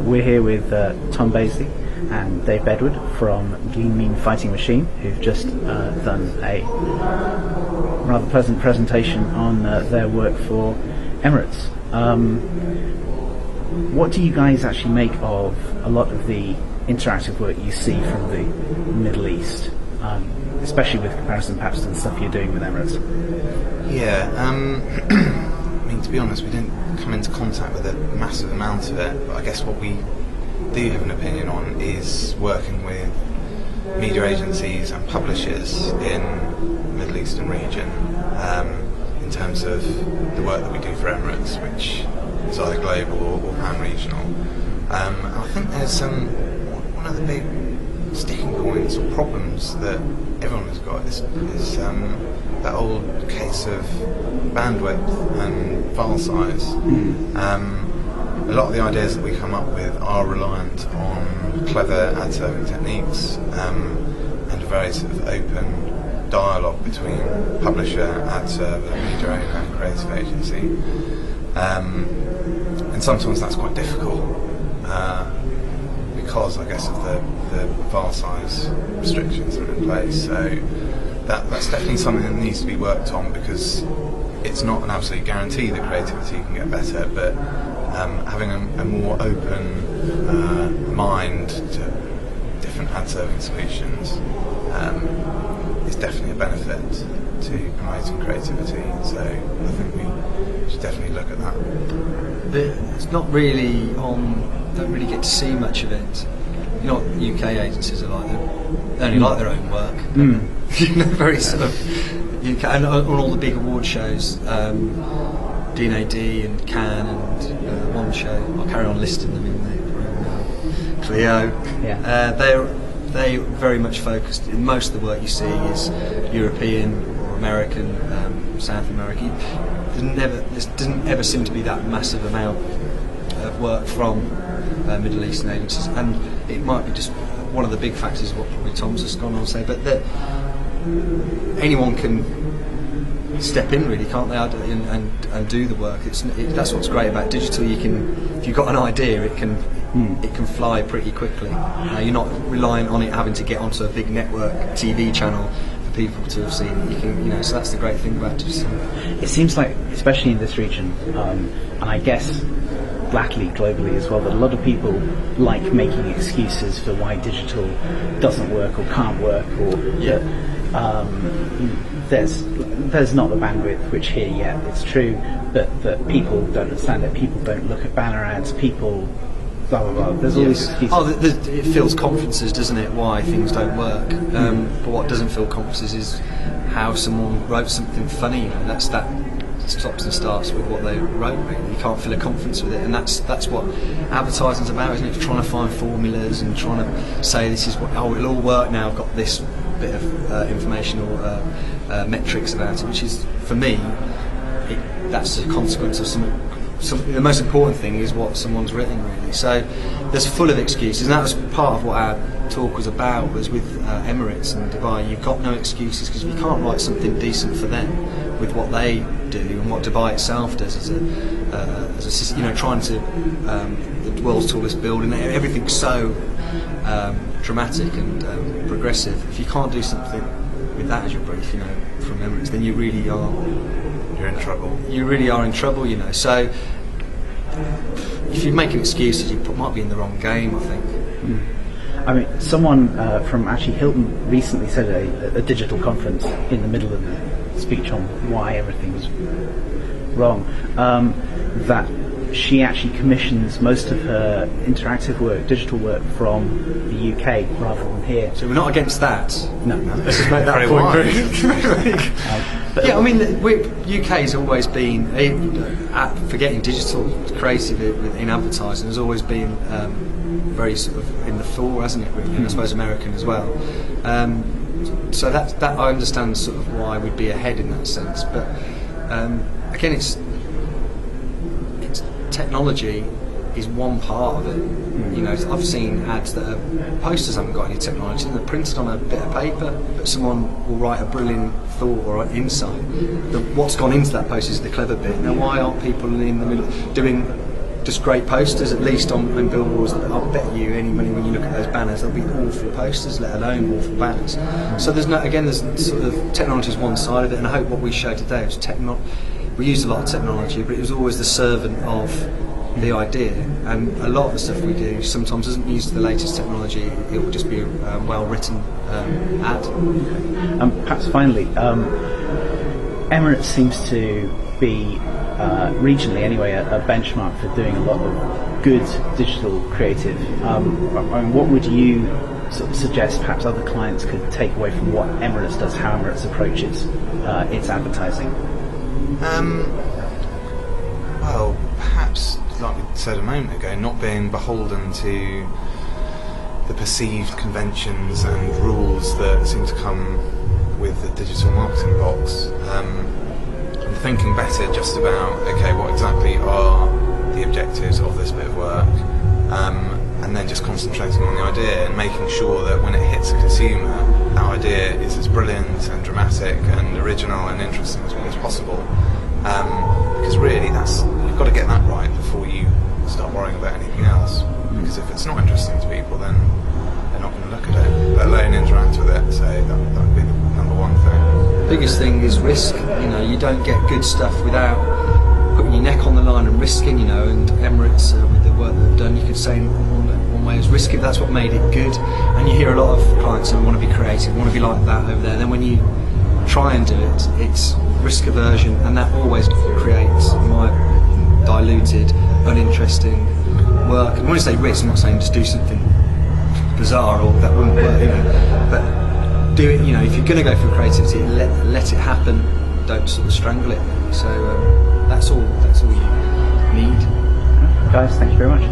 We're here with Tom Baisley and Dave Bedward from Leanmean Fighting Machine, who've just done a rather pleasant presentation on their work for Emirates. What do you guys actually make of a lot of the interactive work you see from the Middle East, especially with comparison perhaps to the stuff you're doing with Emirates? Yeah, I mean, to be honest, we didn't come into contact with a massive amount of it, but I guess what we do have an opinion on is working with media agencies and publishers in the Middle Eastern region, in terms of the work that we do for Emirates, which is either global or pan-regional. I think there's one of the big sticking points or problems that everyone has got is that old case of bandwidth and file size. A lot of the ideas that we come up with are reliant on clever ad serving techniques and a very sort of open dialogue between publisher, ad server, media owner and creative agency. And sometimes that's quite difficult because, I guess, of the file size restrictions that are in place. So that's definitely something that needs to be worked on, because it's not an absolute guarantee that creativity can get better, but having a more open mind to different ad serving solutions is definitely a benefit to promoting creativity. So I think we should definitely look at that. It's not really don't really get to see much of it. You know what UK agencies are like? They only like their own work. You know, very sort of UK, and on all the big award shows, D&AD and Cannes and one show, I'll carry on listing them in there, Clio. Yeah. They're very much focused. Most of the work you see is European or American, South American. There doesn't ever seem to be that massive amount of work from Middle Eastern agencies, and it might be just one of the big factors of what probably Tom's just gone on to say, but that anyone can step in, really, can't they, and do the work. That's what's great about digital. You can, if you've got an idea, it can fly pretty quickly. You're not reliant on it having to get onto a big network TV channel for people to have seen it. You can, so that's the great thing about digital. It seems like, especially in this region, and I guess latterly globally as well, that a lot of people like making excuses for why digital doesn't work or can't work, or there's not the bandwidth, which here, it's true, but that people don't understand it, people don't look at banner ads, people blah blah blah. There's all these excuses. It fills conferences, doesn't it, why things don't work, but what doesn't fill conferences is how someone wrote something funny. That stops and starts with what they wrote, really. You can't fill a conference with it, and that's what advertising's about, isn't it? Trying to find formulas and trying to say this is what, it'll all work now, I've got this bit of information or metrics about it, which is, for me, that's a consequence of something. The most important thing is what someone's written, really. So there's full of excuses, and that was part of what our talk was about, was with Emirates and Dubai. You've got no excuses, because if you can't write something decent for them with what they do and what Dubai itself does as a system, trying to the world's tallest building, everything's so dramatic and progressive. If you can't do something with that as your brief, from Emirates, then you're in trouble. You really are in trouble, So if you're making excuses, you might be in the wrong game, I think. I mean, someone from actually Hilton recently said a digital conference in the middle of the speech on why everything was wrong, that she actually commissions most of her interactive work, digital work, from the UK rather than here. So we're not against that. No. Let's just make that point very I mean, UK has always been, for getting digital creative in advertising, has always been very sort of in the fore, hasn't it, really? And I suppose American as well. So that I understand sort of why we'd be ahead in that sense. But again, it's technology is one part of it. I've seen ads that posters haven't got any technology, and they're printed on a bit of paper, but someone will write a brilliant thought or insight. What's gone into that post is the clever bit. Now, why aren't people in the middle doing just great posters, at least on billboards. I'll bet you any money when you look at those banners, there'll be awful posters, let alone awful banners. So there's sort of technology is one side of it, and I hope what we showed today was we use a lot of technology, but it was always the servant of the idea. And a lot of the stuff we do sometimes doesn't use the latest technology. It will just be a well-written ad. Perhaps finally, Emirates seems to be regionally anyway a benchmark for doing a lot of good digital creative. What would you sort of suggest perhaps other clients could take away from what Emirates does, how Emirates approaches its advertising? Well, perhaps, like we said a moment ago, not being beholden to the perceived conventions and rules that seem to come with the digital marketing box. And thinking better just about, okay, what exactly are the objectives of this bit of work, and then just concentrating on the idea and making sure that when it hits a consumer, that idea is as brilliant and dramatic and original and interesting as possible. Because really, you've got to get that right before you start worrying about anything else. Because if it's not interesting to people, then they're not going to look at it, let alone interact with it. So that would be the number one thing. Biggest thing is risk. You don't get good stuff without putting your neck on the line and risking. And Emirates, with the work they've done, you could say in one way is risky. That's what made it good. And you hear a lot of clients who want to be creative, want to be like that over there. Then when you try and do it, it's risk aversion, and that always creates my diluted, uninteresting work. And when I say risk, I'm not saying just do something bizarre or that wouldn't work, but do it. If you're going to go for creativity, let it happen. Don't sort of strangle it. So that's all you need. Guys, thank you very much.